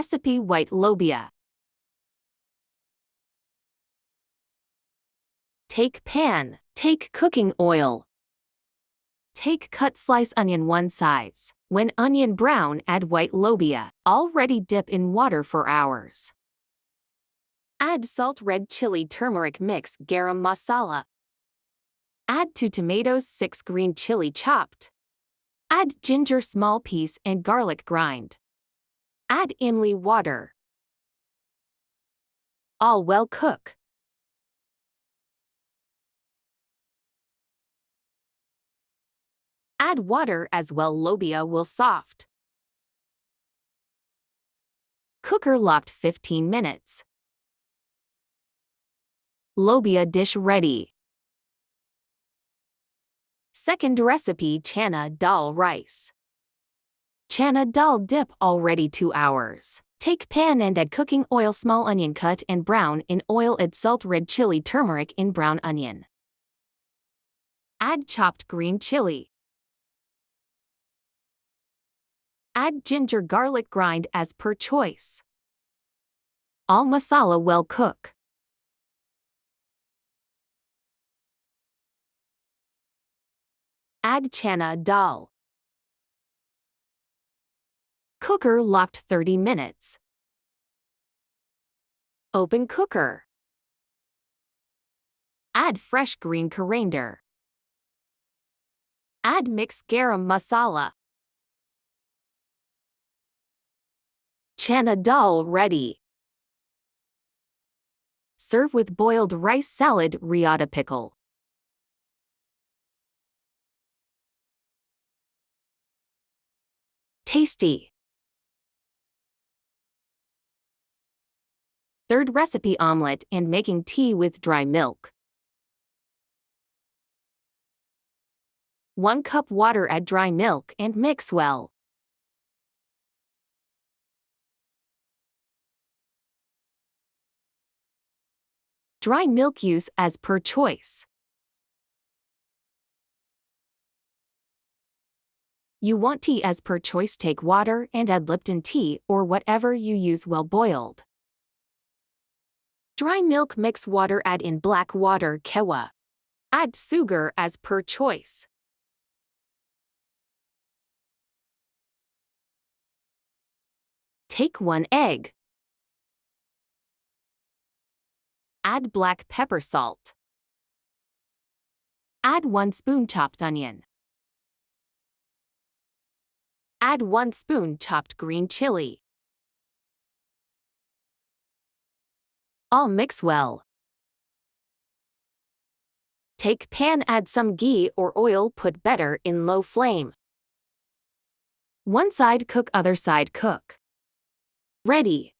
Recipe White Lobia. Take pan. Take cooking oil. Take cut slice onion 1 size. When onion brown, add white lobia. Already dip in water for hours. Add salt, red chili, turmeric mix, garam masala. Add 2 tomatoes, 6 green chili chopped. Add ginger small piece and garlic grind. Add imli water. All well cook. Add water as well, lobia will soft. Cooker locked 15 minutes. Lobia dish ready. Second recipe, Chana Daal rice. Chana Daal dip already 2 hours. Take pan and add cooking oil, small onion cut and brown in oil, add salt, red chili, turmeric in brown onion. Add chopped green chili. Add ginger garlic grind as per choice. All masala well cook. Add Chana Daal. Cooker locked 30 minutes. Open cooker. Add fresh green corainder. Add mixed garam masala. Chana Daal ready. Serve with boiled rice salad riaata pickle. Tasty. Third recipe, omelette and making tea with dry milk. 1 cup water, add dry milk and mix well. Dry milk use as per choice. You want tea as per choice, take water and add Lipton tea or whatever you use well boiled. Dry milk, mix water, add in black water kewa. Add sugar as per choice. Take 1 egg. Add black pepper, salt. Add 1 spoon chopped onion. Add 1 spoon chopped green chili. All mix well. Take pan, add some ghee or oil, put batter in low flame. 1 side cook, other side cook. Ready.